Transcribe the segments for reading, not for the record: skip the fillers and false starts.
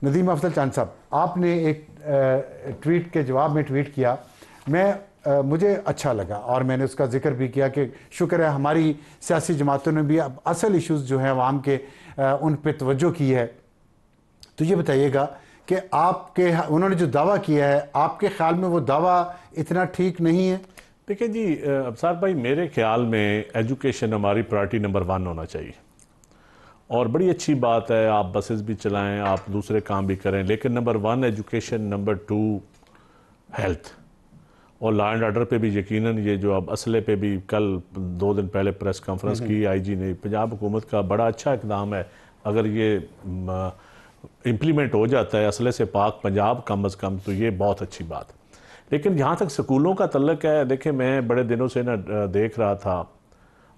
नदीम अफजल चांद साहब, आपने एक ट्वीट के जवाब में ट्वीट किया, मुझे अच्छा लगा और मैंने उसका जिक्र भी किया कि शुक्र है हमारी सियासी जमातों ने भी अब असल इश्यूज़ जो हैं आवाम के उन पर तवज्जो की है। तो ये बताइएगा कि आपके उन्होंने जो दावा किया है, आपके ख्याल में वो दावा इतना ठीक नहीं है? देखिए जी अबसार भाई, मेरे ख्याल में एजुकेशन हमारी प्रायोरिटी नंबर 1 होना चाहिए। और बड़ी अच्छी बात है, आप बसेस भी चलाएं, आप दूसरे काम भी करें, लेकिन नंबर 1 एजुकेशन, नंबर 2 हेल्थ और लॉ एंड ऑर्डर पे भी यकीनन ये जो अब असले पे भी कल 2 दिन पहले प्रेस कॉन्फ्रेंस की आईजी ने, पंजाब हुकूमत का बड़ा अच्छा इकदाम है। अगर ये इम्प्लीमेंट हो जाता है असले से पाक पंजाब कम अज़ कम, तो ये बहुत अच्छी बात है। लेकिन जहाँ तक स्कूलों का तल्लक है, देखिए मैं बड़े दिनों से ना देख रहा था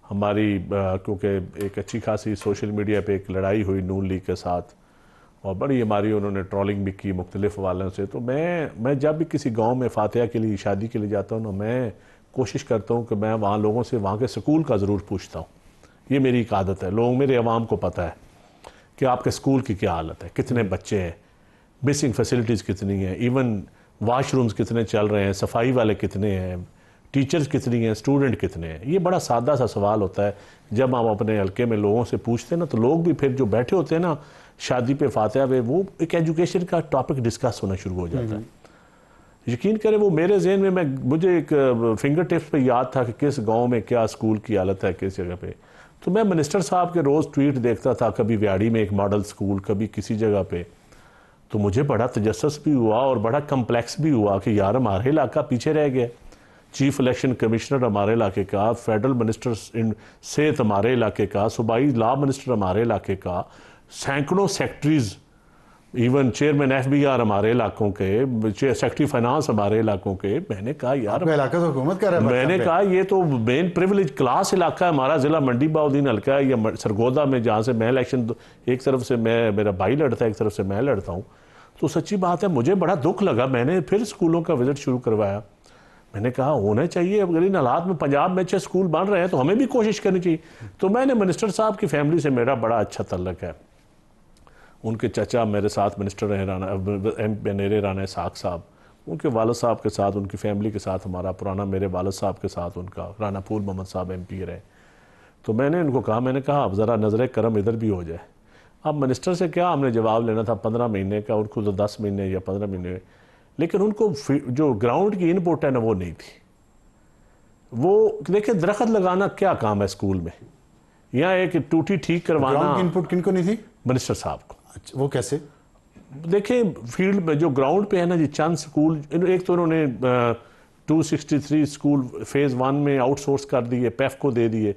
हमारी क्योंकि एक अच्छी खासी सोशल मीडिया पे एक लड़ाई हुई नून लीग के साथ और बड़ी हमारी उन्होंने ट्रोलिंग भी की मुख्तलिफ वालों से। तो मैं जब भी किसी गांव में फातिहा के लिए, शादी के लिए जाता हूँ ना, मैं कोशिश करता हूँ कि मैं वहाँ लोगों से वहाँ के स्कूल का ज़रूर पूछता हूँ। ये मेरी एक आदत है। लोग, मेरे अवाम को पता है कि आपके स्कूल की क्या हालत है, कितने बच्चे हैं, बेसिक फैसिलिटीज़ कितनी हैं, इवन वाशरूम्स कितने चल रहे हैं, सफाई वाले कितने हैं, टीचर्स कितनी हैं, स्टूडेंट कितने हैं। ये बड़ा सादा सा सवाल होता है। जब हम अपने हल्के में लोगों से पूछते हैं ना, तो लोग भी फिर जो बैठे होते हैं ना शादी पे, फातिहा पे, वो एक एजुकेशन का टॉपिक डिस्कस होना शुरू हो जाता है। यकीन करें वो मेरे जहन में, मुझे एक फिंगर टिप्स पे याद था कि किस गांव में क्या स्कूल की हालत है, किस जगह पे। तो मैं मिनिस्टर साहब के रोज़ ट्वीट देखता था, कभी व्याड़ी में एक मॉडल स्कूल, कभी किसी जगह पे। तो मुझे बड़ा तजस्सुस भी हुआ और बड़ा कम्प्लेक्स भी हुआ कि यार हमारे इलाका पीछे रह गया। चीफ इलेक्शन कमिश्नर हमारे इलाके का, फेडरल मिनिस्टर सेहत हमारे इलाके का, सूबाई लॉ मिनिस्टर हमारे इलाके का, सैकड़ों सेक्रेटरीज, इवन चेयरमैन FBI हमारे इलाकों के, सेक्रेटरी फाइनेंस हमारे इलाकों के। मैंने कहा यार, इलाका तो हुकूमत कर रहा है। मैंने कहा ये तो मेन प्रिविलेज क्लास इलाका है हमारा। ज़िला मंडी बाउद्दीन हल्का है या सरगोदा में, जहाँ से मैं इलेक्शन, एक तरफ से मेरा भाई लड़ता है, एक तरफ से मैं लड़ता हूँ। तो सच्ची बात है, मुझे बड़ा दुख लगा। मैंने फिर स्कूलों का विजिट शुरू करवाया। मैंने कहा होना चाहिए, अगर इन हालात में पंजाब में अच्छे स्कूल बन रहे हैं तो हमें भी कोशिश करनी चाहिए। तो मैंने मिनिस्टर साहब की फैमिली से मेरा बड़ा अच्छा तल्लक है। उनके चाचा मेरे साथ मिनिस्टर रहे, राना इसाक साहब, उनके वालिद साहब के साथ, उनकी फैमिली के साथ हमारा पुराना, मेरे वालिद साहब के साथ उनका, राना फूल मोहम्मद साहब MP रहे। तो मैंने उनको कहा, मैंने कहा अब ज़रा नज़र करम इधर भी हो जाए। अब मिनिस्टर से क्या हमने जवाब लेना था 15 महीने का, उनको तो 10 महीने या 15 महीने, लेकिन उनको जो ग्राउंड की इनपुट है ना वो नहीं थी। वो देखिए, दरख्त लगाना क्या काम है स्कूल में, या एक टूटी ठीक करवाना। इनपुट किनको नहीं थी? मिनिस्टर साहब को। अच्छा, वो कैसे? देखिए फील्ड में जो ग्राउंड पे है ना जी, चंद स्कूल, एक तो उन्होंने 263 स्कूल फेज 1 में आउटसोर्स कर दिए, PEF को दे दिए,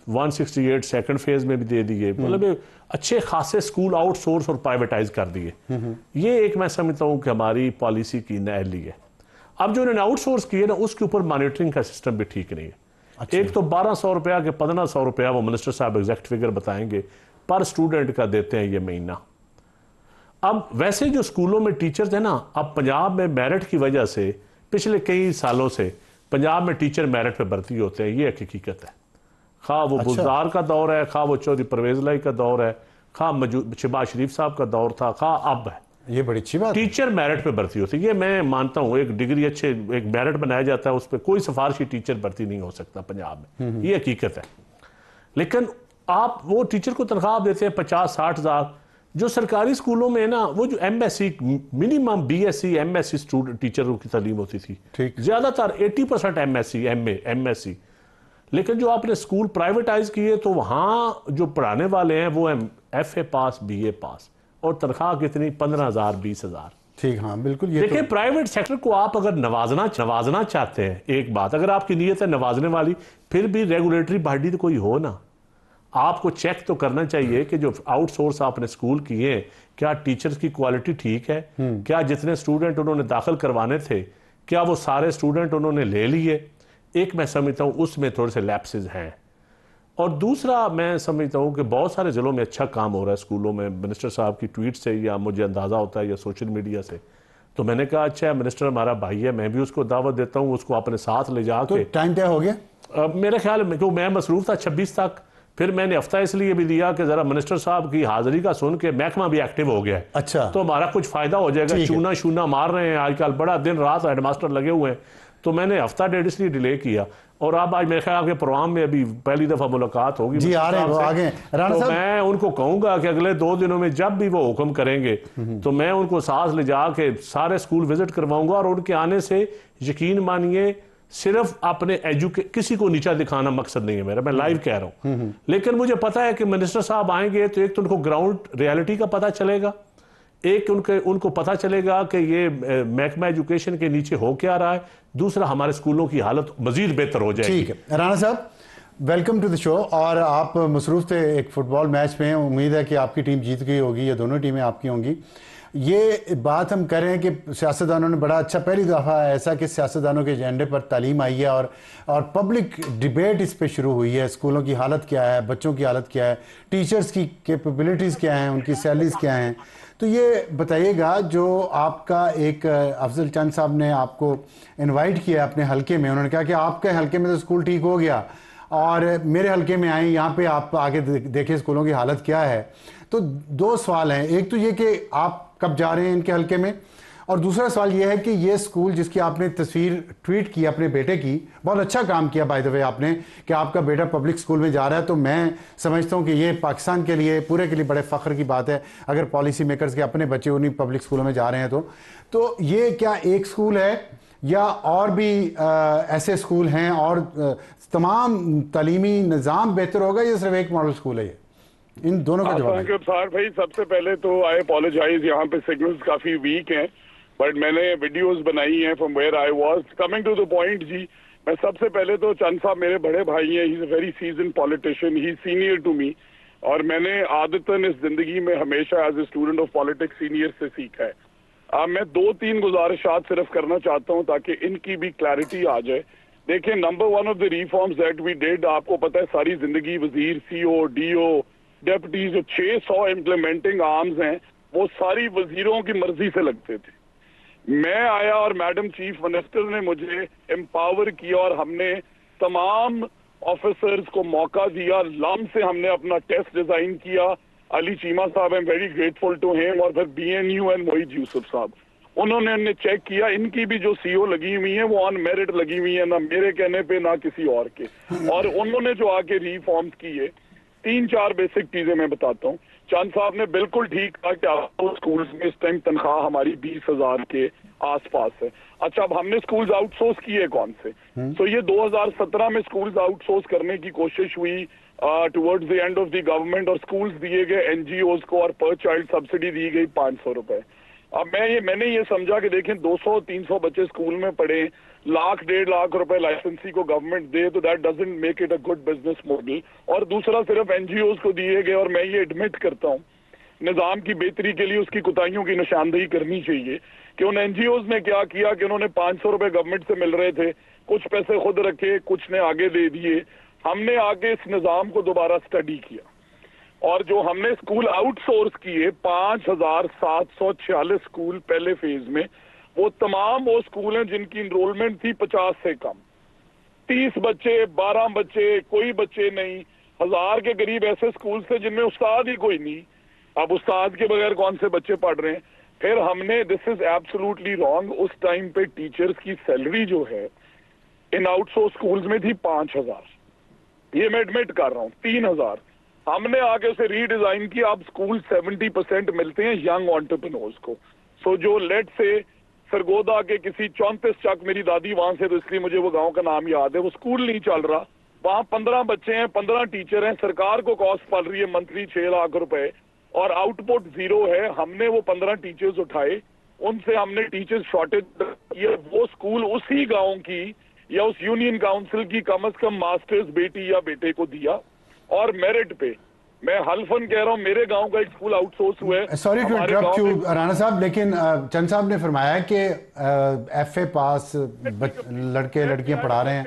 168 सेकंड फेज में भी दे दिए। मतलब अच्छे खासे स्कूल आउटसोर्स और प्राइवेटाइज कर दिए। ये एक मैं समझता हूँ कि हमारी पॉलिसी की नाअहली है। अब जो उन्होंने आउटसोर्स किए ना, उसके ऊपर मॉनिटरिंग का सिस्टम भी ठीक नहीं है। अच्छा। एक तो 1200 रुपया के 1500 रुपया, वो मिनिस्टर साहब एग्जैक्ट फिगर बताएंगे, पर स्टूडेंट का देते हैं ये महीना। अब वैसे जो स्कूलों में टीचर्स हैं ना, अब पंजाब में मेरिट की वजह से पिछले कई सालों से पंजाब में टीचर मेरिट पे भर्ती होते हैं, ये एक हकीकत है। खा वो बुज़दार का दौर है, खा वो चौधरी परवेज़ लाई का दौर है, खा शहबाज शरीफ साहब का दौर था, खा अब है। ये बड़ी अच्छी बात, टीचर मेरिट पे भर्ती होती है। ये मैं मानता हूँ, एक डिग्री अच्छे, एक मेरिट बनाया जाता है, उस पर कोई सिफारशी टीचर भर्ती नहीं हो सकता पंजाब में, ये हकीकत है। लेकिन आप वो टीचर को तनख्वाह देते हैं 50-60 हज़ार। जो सरकारी स्कूलों में ना, वो जो MSc minimum BSc MSc student टीचरों की तालीम होती थी, ज्यादातर 80% MSc MSc। लेकिन जो आपने स्कूल प्राइवेटाइज किए, तो वहां जो पढ़ाने वाले हैं वो FA पास, BA पास, और तनख्वाह कितनी? 15,000 20,000। ठीक, हाँ बिल्कुल। ये देखिए, प्राइवेट सेक्टर को आप अगर नवाजना चाहते हैं, एक बात, अगर आपकी नीयत है नवाजने वाली, फिर भी रेगुलेटरी बॉडी तो कोई हो ना। आपको चेक तो करना चाहिए कि जो आउटसोर्स आपने स्कूल किए, क्या टीचर्स की क्वालिटी ठीक है, क्या जितने स्टूडेंट उन्होंने दाखिल करवाने थे, क्या वो सारे स्टूडेंट उन्होंने ले लिए। एक मैं समझता हूँ उसमें थोड़े से लैप्सेस हैं। और दूसरा मैं समझता हूँ कि बहुत सारे ज़िलों में अच्छा काम हो रहा है स्कूलों में, मिनिस्टर साहब की ट्वीट से या मुझे अंदाज़ा होता है या सोशल मीडिया से। तो मैंने कहा अच्छा, मिनिस्टर हमारा भाई है, मैं भी उसको दावत देता हूँ, उसको अपने साथ ले जाके। तो टाइम तय हो गया मेरे ख्याल में, क्योंकि मैं मसरूफ था 26 तक, फिर मैंने हफ्ता इसलिए भी दिया कि जरा मिनिस्टर साहब की हाजिरी का सुन के महकमा भी एक्टिव हो गया है। अच्छा, तो हमारा कुछ फायदा हो जाएगा। चूना शूना मार रहे हैं आजकल, बड़ा दिन रात हेडमास्टर लगे हुए हैं, तो मैंने हफ्ता डेढ़ इसलिए डिले किया। और अब आज मेरे ख्याल आपके प्रोग्राम में अभी पहली दफा मुलाकात होगी जी, आ रहे हैं वो आगे। तो मैं उनको कहूंगा कि अगले 2 दिनों में जब भी वो हुक्म करेंगे तो मैं उनको साथ ले जाके सारे स्कूल विजिट करवाऊंगा, और उनके आने से यकीन मानिए सिर्फ अपने किसी को नीचा दिखाना मकसद नहीं है मेरा, मैं लाइव कह रहा हूं। लेकिन मुझे पता है कि मिनिस्टर साहब आएंगे तो एक तो उनको ग्राउंड रियलिटी का पता चलेगा, एक उनको पता चलेगा कि ये महकमा एजुकेशन के नीचे हो क्या रहा है, दूसरा हमारे स्कूलों की हालत मजीद बेहतर हो जाएगी। ठीक है राणा साहब, वेलकम टू द शो। और आप मसरूफ थे एक फुटबॉल मैच में, उम्मीद है कि आपकी टीम जीत गई होगी या दोनों टीमें आपकी होंगी। ये बात हम कर रहे हैं कि सियासतदानों ने बड़ा अच्छा, पहली दफ़ा ऐसा कि सियासतदानों के एजेंडे पर तालीम आई है और पब्लिक डिबेट इस पे शुरू हुई है। स्कूलों की हालत क्या है, बच्चों की हालत क्या है, टीचर्स की कैपेबिलिटीज़ क्या हैं, उनकी सैलरीज क्या हैं। तो ये बताइएगा, जो आपका एक अफजल चंद साहब ने आपको इनवाइट किया अपने हलके में, उन्होंने कहा कि आपके हलके में तो स्कूल ठीक हो गया और मेरे हलके में आए, यहाँ पे आप आगे देखें स्कूलों की हालत क्या है। तो 2 सवाल हैं, एक तो ये कि आप कब जा रहे हैं इनके हलके में, और दूसरा सवाल ये है कि ये स्कूल जिसकी आपने तस्वीर ट्वीट की अपने बेटे की, बहुत अच्छा काम किया बाय द वे आपने कि आपका बेटा पब्लिक स्कूल में जा रहा है। तो मैं समझता हूँ कि ये पाकिस्तान के लिए, पूरे के लिए बड़े फ़ख्र की बात है अगर पॉलिसी मेकर्स के अपने बच्चे उन्हीं पब्लिक स्कूलों में जा रहे हैं। तो ये क्या एक स्कूल है या और भी ऐसे स्कूल हैं, और तमाम तालीमी निज़ाम बेहतर होगा या सिर्फ एक मॉडल स्कूल है? ये इन दोनों का जवाब है। भाई सबसे पहले तो आई अपोलोजाइज, यहाँ पे सिग्नल्स काफी वीक हैं, बट मैंने वीडियोस बनाई हैं from where I was. Coming to the point जी, मैं सबसे पहले तो चंद साहब मेरे बड़े भाई हैं, he is a very seasoned politician, he senior to me, और मैंने आदतन इस जिंदगी में हमेशा as a student of politics senior से सीखा है। मैं 2-3 गुजारिशात सिर्फ करना चाहता हूँ ताकि इनकी भी क्लैरिटी आ जाए। देखिए, number 1 of the reforms that we did, आपको पता है सारी जिंदगी वजीर, सीओ, डीओ, डेप्यूटी, जो 600 इम्प्लीमेंटिंग आर्म्स हैं वो सारी वजीरों की मर्जी से लगते थे। मैं आया और मैडम चीफ मिनिस्टर ने मुझे एम्पावर किया और हमने तमाम ऑफिसर्स को मौका दिया, लम से हमने अपना टेस्ट डिजाइन किया। अली चीमा साहब, I am very grateful to him, और फिर BNU एंड मोहित यूसुफ साहब, उन्होंने चेक किया। इनकी भी जो सीओ लगी हुई है वो ऑन मेरिट लगी हुई है, ना मेरे कहने पे ना किसी और के, और उन्होंने जो आके रिफॉर्म्स किए 3-4 बेसिक चीजें मैं बताता हूँ। चंद साहब ने बिल्कुल ठीक कहा कि आपको स्कूल्स में इस टाइम तनख्वाह हमारी 20,000 के आसपास है। अच्छा, अब हमने स्कूल्स आउटसोर्स किए कौन से? तो ये 2017 में स्कूल्स आउटसोर्स करने की कोशिश हुई towards the end of the government, और स्कूल्स दिए गए NGOs को, और पर चाइल्ड सब्सिडी दी गई 500 रुपए। अब मैंने ये समझा कि देखें 200-300 बच्चे स्कूल में पढ़े, 1-1.5 लाख रुपए लाइसेंसी को गवर्नमेंट दे, तो that doesn't make it a good business model. और दूसरा सिर्फ NGOs को दिए गए, और मैं ये एडमिट करता हूँ निजाम की बेहतरी के लिए उसकी कोताहियों की निशानदेही करनी चाहिए कि उन NGOs ने क्या किया कि उन्होंने 500 रुपए गवर्नमेंट से मिल रहे थे, कुछ पैसे खुद रखे, कुछ ने आगे दे दिए। हमने आगे इस निजाम को दोबारा स्टडी किया, और जो हमने स्कूल आउटसोर्स किए 5,746 स्कूल पहले फेज में, वो तमाम वो स्कूल हैं जिनकी इनरोलमेंट थी 50 से कम, 30 बच्चे, 12 बच्चे, कोई बच्चे नहीं। 1000 के करीब ऐसे स्कूल थे जिनमें उस्ताद ही कोई नहीं। अब उस्ताद के बगैर कौन से बच्चे पढ़ रहे हैं? फिर हमने, दिस इज एब्सोल्युटली रॉन्ग, उस टाइम पे टीचर्स की सैलरी जो है इन आउटसोर्स स्कूल्स में थी 5,000, ये मैं एडमिट कर रहा हूँ, 3,000। हमने आगे उसे रीडिजाइन किया, अब स्कूल 70% मिलते हैं यंग एंटरप्रेन्योर्स को। सो जो लेट से सरगोदा के किसी 34 चक, मेरी दादी वहां से, तो इसलिए मुझे वो गांव का नाम याद है, वो स्कूल नहीं चल रहा, वहां 15 बच्चे हैं, 15 टीचर हैं, सरकार को कॉस्ट पड़ रही है मंथली 6 लाख रुपए, और आउटपुट 0 है। हमने वो 15 टीचर्स उठाए, उनसे हमने टीचर्स शॉर्टेज किया, वो स्कूल उसी गाँव की या उस यूनियन काउंसिल की कम से कम मास्टर्स बेटी या बेटे को दिया, और मेरिट पे। मैं हल्फन कह रहा हूँ, मेरे गांव का एक स्कूल आउटसोर्स हुआ है। Sorry to interrupt you Rana साहब, लेकिन चंद साहब ने फरमाया कि FA पास लड़के लड़कियां पढ़ा रहे हैं।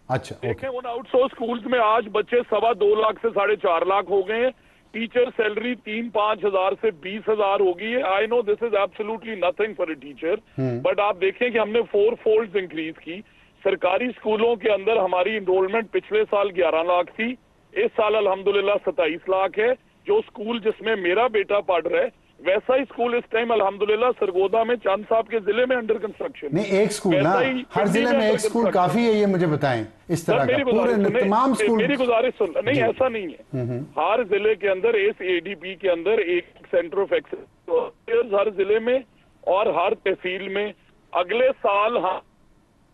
अच्छा, देखें उन आउटसोर्स स्कूल्स में आज बच्चे 2.25 लाख से 4.5 लाख हो गए हैं। टीचर सैलरी 3-5 हजार से 20,000 हो गई है। I know this is absolutely nothing for a teacher, but आप देखें कि हमने 4 फोल्ड इंक्रीज की। सरकारी स्कूलों के अंदर हमारी इनरोलमेंट पिछले साल 11 लाख थी, इस साल अल्हम्दुलिल्लाह 27 लाख है। जो स्कूल जिसमें मेरा बेटा पढ़ रहा है वैसा ही स्कूल इस टाइम अल्हम्दुलिल्लाह सरगोदा में चांद साहब के जिले में अंडर कंस्ट्रक्शन। नहीं एक स्कूल ना, हर जिले में एक स्कूल काफी है, ये मुझे बताएं इस तरह का पूरे तमाम स्कूल। मेरी गुजारिश सुन, नहीं ऐसा नहीं है। हर जिले के अंदर इस ADP के अंदर एक सेंटर ऑफ एक्सीलेंस हर जिले में और हर तहसील में। अगले साल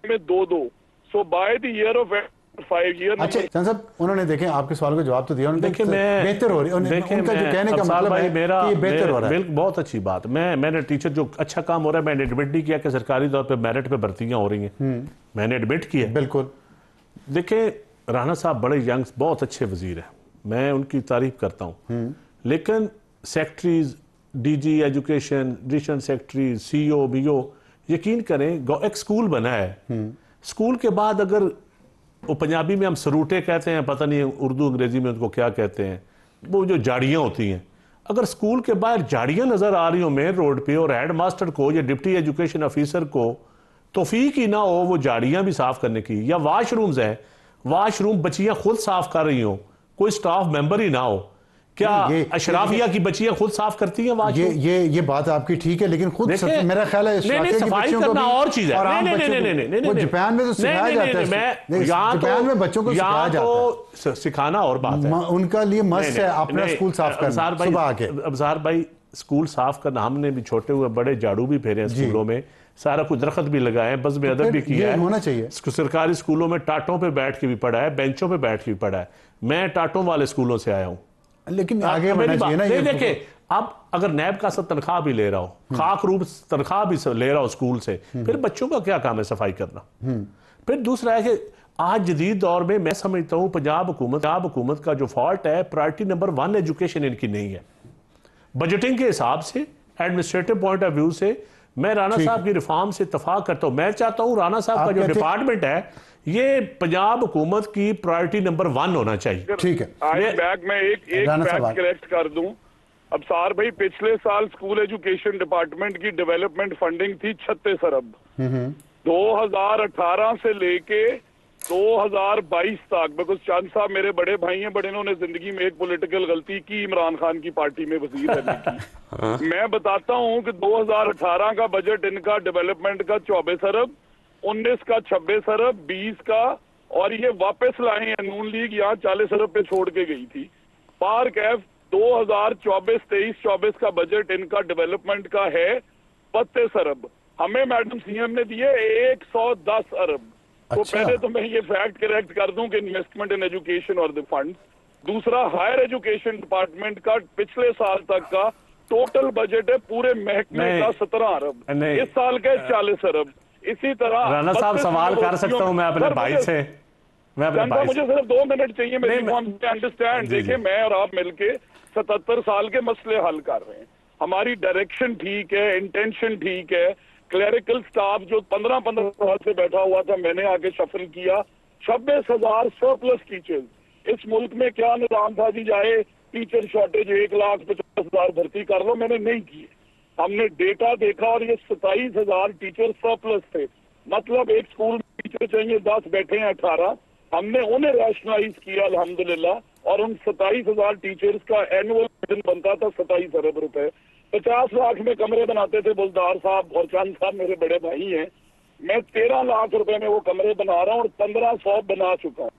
में 2-2, so by the year of 5 year. अच्छा चांद साहब, उन्होंने देखें आपके सवाल का जवाब तो दिया, देखिए मैं बेहतर हो रही है, उनका जो कहने का मतलब है कि ये बेहतर हो रहा है। बहुत अच्छी बात। मैंने टीचर जो अच्छा काम हो रहा है, मैंने एडमिट नहीं किया कि सरकारी तौर पे मेरिट पे भर्तियां हो रही हैं, मैंने एडमिट किया। बिल्कुल। देखिए राणा साहब बड़े यंग बहुत अच्छे वजीर हैं, मैं उनकी तारीफ करता हूँ, लेकिन secretaries, DG education, additional secretary, CO, BO, यकीन करें एक स्कूल बना है, स्कूल के बाद अगर वो पंजाबी में हम सरूटे कहते हैं, पता नहीं उर्दू अंग्रेजी में उनको क्या कहते हैं, वो जो झाड़ियाँ होती हैं, अगर स्कूल के बाहर झाड़ियाँ नज़र आ रही हो मेन रोड पे और हेड मास्टर को या डिप्टी एजुकेशन ऑफिसर को तौफीक ही ना हो वो झाड़ियाँ भी साफ़ करने की, या वाशरूम्स हैं, वाशरूम बच्चियाँ खुद साफ़ कर रही हो, कोई स्टाफ मेंबर ही ना हो, क्या अशराफिया की बच्चियां खुद साफ करती हैं वाशरूम? ये बात आपकी ठीक है, लेकिन खुद मेरा ख्याल है सफाई करना और चीज है। नहीं, जापान में तो सिखाया जाता है, जापान में बच्चों को सिखाया जाता है, सिखाना और बात है, उनका लिए मस्त है अपना स्कूल साफ करना सुबह आके। अबसार भाई स्कूल साफ करना, हमने भी छोटे हुए बड़े झाड़ू भी फेरे स्कूलों में, सारा कुछ दरख्त भी लगाए, बस में अदब भी किया है, होना चाहिए। सरकारी स्कूलों में टाटों पे बैठ के भी पढ़ा है, बेंचों पे बैठ के भी पढ़ा है। मैं टाटों वाले स्कूलों से आया हूं, लेकिन आगे बढ़ना चाहिए ना। ये देखिए अब अगर नैब का सब तनख्वाह भी ले रहा हो, खाक रूप तनख्वाह भी ले रहा हो स्कूल से, फिर बच्चों का क्या काम है सफाई करना? फिर दूसरा है कि आज जदीद दौर में मैं समझता हूं पंजाब हुकूमत का जो फॉल्ट है, प्रायोरिटी नंबर 1 एजुकेशन इनकी नहीं है। बजटिंग के हिसाब से, एडमिनिस्ट्रेटिव पॉइंट ऑफ व्यू से मैं राणा साहब की रिफॉर्म से इत्तफाक करता हूं। मैं चाहता हूं राणा साहब का जो डिपार्टमेंट है ये पंजाब हुकूमत की प्रायोरिटी नंबर 1 होना चाहिए। ठीक है, मैं एक फैक्ट करेक्ट कर दूं। अब सार भाई पिछले साल स्कूल एजुकेशन डिपार्टमेंट की डेवलपमेंट फंडिंग थी 36 अरब। 2018 से लेके 2022 तक, बिकॉज चंद साहब मेरे बड़े भाई हैं, बट इन्होंने जिंदगी में एक पॉलिटिकल गलती की, इमरान खान की पार्टी में वजीर रहने की। मैं बताता हूं कि 2018 का बजट इनका डेवलपमेंट का 24 अरब, 19 का 26 अरब, 20 का, और ये वापस लाए हैं नून लीग, यहाँ 40 अरब पे छोड़ के गई थी। पार्क एफ 2024-23-24 का बजट इनका डेवलपमेंट का है 32 अरब। हमें मैडम CM ने दिए 110 अरब। तो पहले तो मैं ये फैक्ट करेक्ट कर दूं कि इन्वेस्टमेंट इन एजुकेशन और द फंड। दूसरा, हायर एजुकेशन डिपार्टमेंट का पिछले साल तक का टोटल बजट है पूरे महकमे का 17 अरब, इस साल का 40 अरब। इसी तरह राणा साहब सवाल कर सकता हूं मैं अपने भाई से? मुझे सिर्फ 2 मिनट चाहिए मेरी अंडरस्टैंड। देखिए मैं और आप मिलके 77 साल के मसले हल कर रहे हैं, हमारी डायरेक्शन ठीक है, इंटेंशन ठीक है। क्लरिकल स्टाफ जो 15-15 साल से बैठा हुआ था, मैंने आके शफल किया। 26,000 सरप्लस टीचर्स। इस मुल्क में क्या निजाम था जी, जाए टीचर शॉर्टेज 1,50,000 भर्ती कर लो, मैंने नहीं किए। हमने डेटा देखा और ये 27,000 टीचर सरप्लस थे। मतलब एक स्कूल में टीचर चाहिए 10, बैठे हैं 18। हमने उन्हें रैशनलाइज किया अल्हम्दुलिल्लाह, और उन 27,000 टीचर्स का एनुअल वेतन बनता था 27 अरब रुपए। 50 लाख में कमरे बनाते थे बुलदार साहब, और चंद साहब मेरे बड़े भाई हैं। मैं 13 लाख रुपए में वो कमरे बना रहा हूँ और 1500 बना चुका हूँ।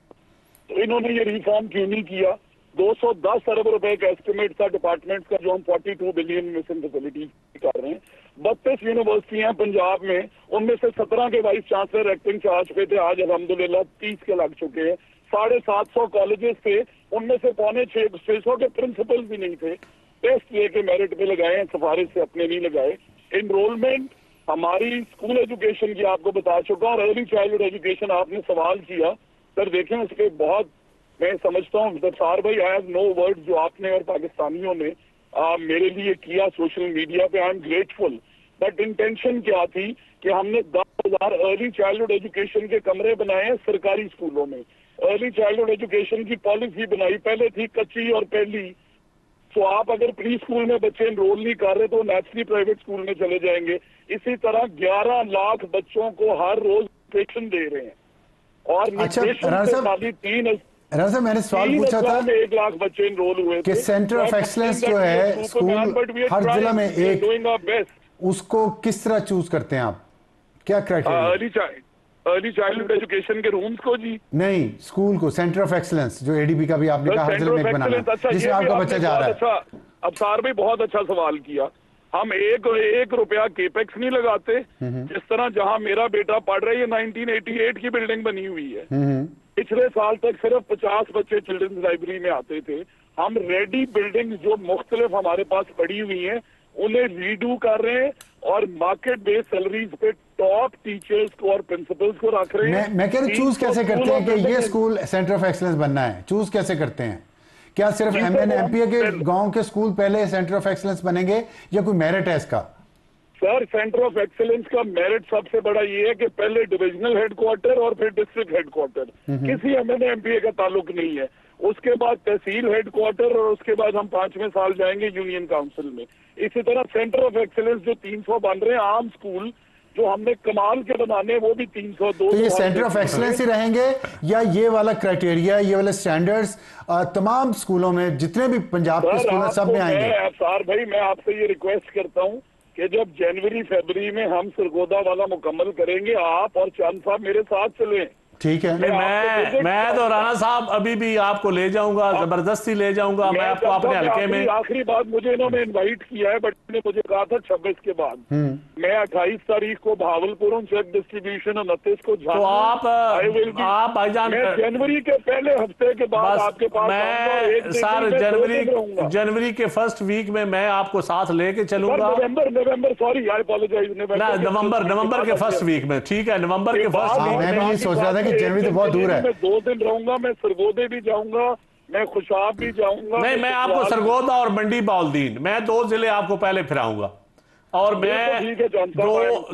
तो इन्होंने ये रिफॉर्म क्यों नहीं किया? 210 अरब रुपए का एस्टिमेट था डिपार्टमेंट का, जो हम 42 बिलियन मिशन फैसिलिटी कर रहे हैं। 32 यूनिवर्सिटी हैं पंजाब में, उनमें से 17 के वाइस चांसलर एक्टिंग चार्ज पे थे, आज अल्हम्दुलिल्लाह 30 के लग चुके हैं। 750 कॉलेजेस थे, उनमें से 550-600 के प्रिंसिपल भी नहीं थे। टेस्ट लेके मेरिट पे लगाए हैं, सिफारिश से अपने नहीं लगाए। इनरोलमेंट हमारी स्कूल एजुकेशन की आपको बता चुका, और अर्ली चाइल्डहुड एजुकेशन आपने सवाल किया सर, देखें इसके बहुत मैं समझता हूँ सार भाई, आई हैव नो वर्ड जो आपने और पाकिस्तानियों ने मेरे लिए किया सोशल मीडिया पे। I am grateful, but intention क्या थी कि हमने 10,000 अर्ली चाइल्डहुड एजुकेशन के कमरे बनाए हैं सरकारी स्कूलों में। अर्ली चाइल्डहुड एजुकेशन की पॉलिसी बनाई, पहले थी कच्ची और पहली। तो आप अगर प्री स्कूल में बच्चे एनरोल नहीं कर रहे तो नेचुरली प्राइवेट स्कूल में चले जाएंगे। इसी तरह 11 लाख बच्चों को हर रोज एजुकेशन दे रहे हैं, और अच्छा, राणा साहब मैंने सवाल पूछा था 1 लाख बच्चे इनरोल हुए कि सेंटर ऑफ एक्सलेंस जो है स्कूल हर जिला में एक, उसको किस तरह चूज करते हैं आप, क्या क्राइटेरिया? अर्ली चाइल्डहुड एजुकेशन के रूम्स को जी नहीं, स्कूल को, सेंटर ऑफ एक्सलेंस जो एडीबी का भी आपने कहा हर जिले में एक बनाना, जिसमें आपका बच्चा जा रहा है। अच्छा, अबसार भाई बहुत अच्छा सवाल किया। हम एक रुपया केपेक्स नहीं लगाते। जिस तरह जहां मेरा बेटा पढ़ रहा है, ये 1988 की बिल्डिंग बनी हुई है। पिछले साल तक सिर्फ 50 बच्चे चिल्ड्रंस लाइब्रेरी में आते थे। हम रेडी बिल्डिंग जो मुख्तलिफ हमारे पास पड़ी हुई हैं उन्हें रीडू कर रहे हैं और मार्केट बेस्ड सैलरीज पे टॉप टीचर्स को और प्रिंसिपल्स को रख रहे हैं। मैं कह रहा हूं चूज कैसे करते हैं कि ये स्कूल सेंटर ऑफ एक्सलेंस बनना है? चूज कैसे करते हैं? क्या सिर्फ एमपीए के गांव के स्कूल पहले सेंटर ऑफ एक्सलेंस बनेंगे या कोई मेरिट है इसका? सर, सेंटर ऑफ एक्सीलेंस का मेरिट सबसे बड़ा ये है कि पहले डिविजनल हेडक्वार्टर और फिर डिस्ट्रिक्ट हेडक्वार्टर, किसी एमपीए का ताल्लुक नहीं है। उसके बाद तहसील हेडक्वार्टर और उसके बाद हम 5वें साल जाएंगे यूनियन काउंसिल में। इसी तरह सेंटर ऑफ एक्सीलेंस जो 300 बन रहे हैं आम स्कूल जो हमने कमाल के बनाने वो भी 302। तो ये सेंटर ऑफ एक्सीलेंस ही रहेंगे या ये वाला क्राइटेरिया, ये वाले स्टैंडर्ड्स तमाम स्कूलों में जितने भी पंजाब के स्कूल हैं सब में आएंगे? अफसार भाई, मैं आपसे ये रिक्वेस्ट करता हूँ कि जब जनवरी फरवरी में हम सरगोदा वाला मुकम्मल करेंगे, आप और चांद साहब मेरे साथ चलें। ठीक है। मैं तो राणा साहब अभी भी आपको ले जाऊंगा, जबरदस्ती ले जाऊंगा। मैं आपको अपने हल्के में आखिरी बात, मुझे इन्होंने इनवाइट किया है बट ने मुझे कहा था 26 के बाद। मैं 28 तारीख को भावलपुर हूँ, चेक डिस्ट्रीब्यूशन 29 को तो आप भाईजान जनवरी के पहले हफ्ते के बाद आपके पास मैं सर जनवरी के फर्स्ट वीक में मैं आपको साथ लेके चलूंगा। नवंबर सॉरी आई अपोलोजाइज, नवंबर के फर्स्ट वीक में। ठीक है, नवंबर के फर्स्ट वीक। मैं भी ये सोच रहा था कि जनवरी तो बहुत दूर है। मैं 2 दिन रहूंगा, मैं सरगोदे भी जाऊंगा, मैं खुशाब भी जाऊंगा। नहीं, मैं आपको सरगोदा और मंडी बाउलदीन, मैं 2 जिले आपको पहले फिराऊंगा और मैं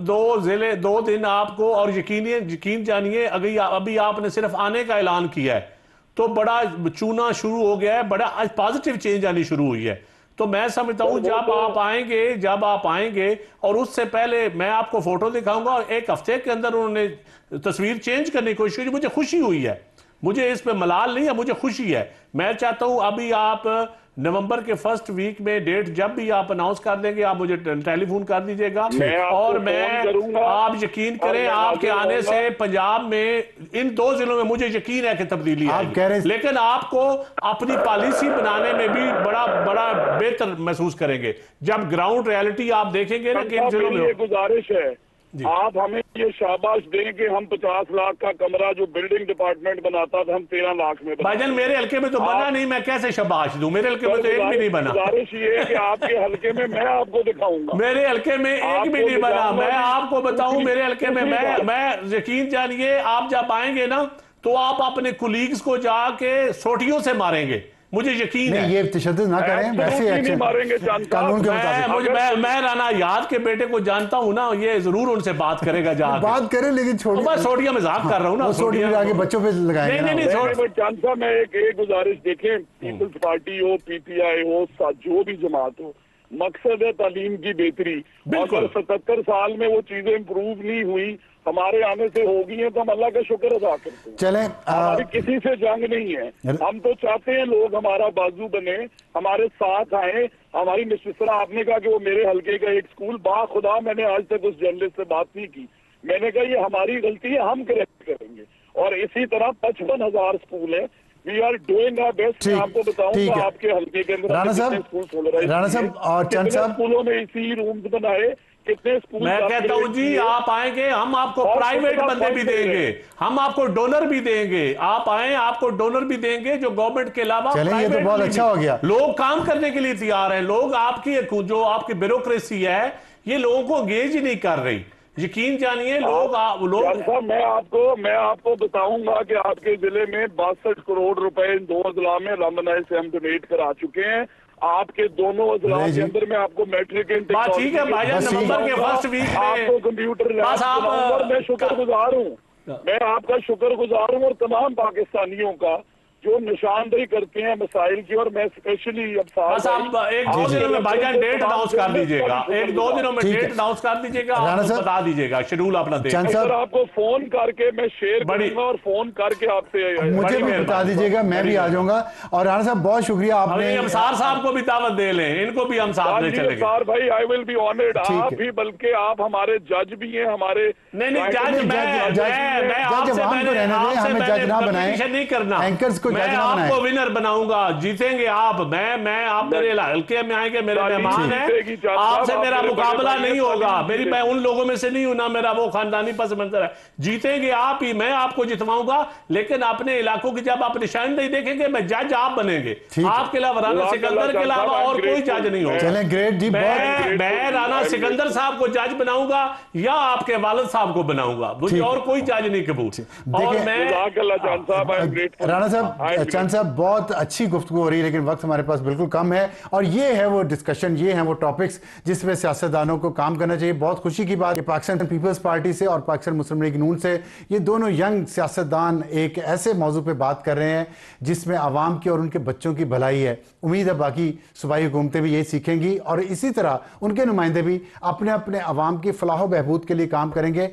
2 जिले 2 दिन आपको। और यकीन जानिए, अभी आपने सिर्फ आने का ऐलान किया है तो बड़ा चूना शुरू हो गया है, बड़ा पॉजिटिव चेंज आनी शुरू हुई है। तो मैं समझता हूं जब आप आएंगे और उससे पहले मैं आपको फोटो दिखाऊंगा और 1 हफ्ते के अंदर उन्होंने तस्वीर चेंज करने की कोशिश की। मुझे खुशी हुई है, मुझे इस पे मलाल नहीं है, मुझे खुशी है। मैं चाहता हूं अभी आप नवंबर के फर्स्ट वीक में डेट जब भी आप अनाउंस कर देंगे, आप मुझे टेलीफोन कर दीजिएगा। और मैं आप यकीन करें, आपके आने से पंजाब में इन 2 जिलों में मुझे यकीन है कि तब्दीली आएगी। लेकिन आपको अपनी पॉलिसी बनाने में भी बड़ा बेहतर महसूस करेंगे जब ग्राउंड रियलिटी आप देखेंगे ना कि इन जिलों में। गुजारिश है आप हमें ये शाबाश दें कि हम 50 लाख का कमरा जो बिल्डिंग डिपार्टमेंट बनाता था हम 13 लाख में। भाईजान मेरे हल्के में तो बना नहीं, मैं कैसे शाबाश दूं? मेरे हल्के में तो एक भी नहीं बना। गुजारिश ये है कि आपके हल्के में मैं आपको दिखाऊंगा। मेरे हल्के में एक भी नहीं बना। मैं आपको बताऊं, मेरे हल्के में मैं यकीन जानिए, आप जब आएंगे ना तो आप अपने कुलीग्स को जाके सोटियों से मारेंगे, मुझे यकीन है। ये तशद्दुद ना करें, वैसे एक्शन मारेंगे कानून के मुताबिक। मैं राना याद के बेटे को जानता हूं ना, ये जरूर उनसे बात करेगा, जाके बात करें। लेकिन छोड़िए, मैं सोटिया मजाक कर रहा हूं ना, सोटिया आगे बच्चों पे लगाएंगे। नहीं चांद साहब, मैं एक गुजारिश देखें, पीपल्स पार्टी हो, पीटीआई हो, जो भी जमात हो, मकसद है तालीम की बेहतरी। अगर 77 साल में वो चीजें इम्प्रूव नहीं हुई, हमारे आने से होगी है तो हम अल्लाह का शुक्र अदा करते हैं। चलें, हमारी किसी से जंग नहीं है। हम तो चाहते हैं लोग हमारा बाजू बने, हमारे साथ आए। हमारी जिस तरह आपने कहा कि वो मेरे हल्के का एक स्कूल, बाखुदा मैंने आज तक उस जर्नलिस्ट से बात नहीं की। मैंने कहा ये हमारी गलती है, हम करेक्ट करेंगे। और इसी तरह 55,000 स्कूल है। We are doing our best. मैं आपको बताऊंगा आपके हल्के के अंदर राणा साहब और चंद साहब स्कूलों में इसी रूम्स बनाए, कितने स्कूल। मैं कहता हूं जी, आप आएंगे हम आपको प्राइवेट बंदे भी देंगे, हम आपको डोनर भी देंगे। आप आए, आपको डोनर भी देंगे जो गवर्नमेंट के अलावा। ये तो बहुत अच्छा हो गया, लोग काम करने के लिए तैयार हैं। लोग आपकी जो आपकी ब्यूरोक्रेसी है ये लोगों को एंगेज ही नहीं कर रही। यकीन जानिए लोग मैं आपको बताऊंगा कि आपके जिले में 62 करोड़ रुपए इन 2 अजला में रामनाय से हम डोनेट करा चुके हैं। आपके दोनों अजला के अंदर में आपको मैट्रिक ठीक है भाईजान, नवंबर के फर्स्ट वीक में आपको कंप्यूटर लैब। मैं शुक्रगुजार हूँ, मैं आपका शुक्रगुजार हूँ और तमाम पाकिस्तानियों का जो निशानदेही करते हैं मसाइल की, और मैं स्पेशली अब बस आप एक दो दिनों में भाईजान डेट अनाउंस कर दीजिएगा, एक दो दिनों में डेट अनाउंस कर दीजिएगा, राणा आप साहब, बता दीजिएगा शेड्यूल अपना चंद देख। साहब, सर आपको फोन करके मैं शेयर करूंगा और फोन करके आपसे मुझे भी बता दीजिएगा, मैं भी आ जाऊंगा। और राणा साहब बहुत शुक्रिया आपने, अंसार साहब को भी दावत दे लें, इनको भी हम साथ में चलेंगे। अंसार भाई आई विल बी ऑनर्ड, आप भी, बल्कि आप हमारे जज भी हैं, हमारे नहीं जज, मैं आपसे हमें जज ना बनाएं, नहीं करना, एंकर्स को मैं जज ना बनाएं। आपको विनर बनाऊंगा, जीतेंगे आप, मैं आप मेरे हल्के में आएंगे, मेरे मेहमान हैं, आपसे मेरा मुकाबला नहीं होगा, मैं उन लोगों में से नहीं हूं ना, मेरा वो खानदानी पस मंजर है, जीतेंगे आप ही, मैं आपको जितवाऊंगा, लेकिन अपने इलाकों की जब आप निशानदेही देखेंगे, मैं जज आप बनेंगे, आपके अलावा राणा सिकंदर के अलावा और कोई जज नहीं होगा। चलें, ग्रेट जी, मैं राणा सिकंदर साहब को जज बनाऊंगा या आपके वालिद साहब को बनाऊंगा, मुझे और कोई जज नहीं कबूल। और मैं राणा साहब, चंद साहब, बहुत अच्छी गुफ्तगू हो रही है, लेकिन वक्त हमारे पास बिल्कुल कम है, और ये है वो डिस्कशन, ये है वो टॉपिक्स जिसमें सियासतदानों को काम करना चाहिए। बहुत खुशी की बात है पाकिस्तान पीपल्स पार्टी से और पाकिस्तान मुस्लिम लीग नून से ये दोनों यंग सियासतदान एक ऐसे मौजू पे बात कर रहे हैं जिसमें आवाम की और उनके बच्चों की भलाई है। उम्मीद है बाकी सूबाई हुकूमतें भी यही सीखेंगी और इसी तरह उनके नुमाइंदे भी अपने अपने अवाम की फलाह बहबूद के लिए काम करेंगे।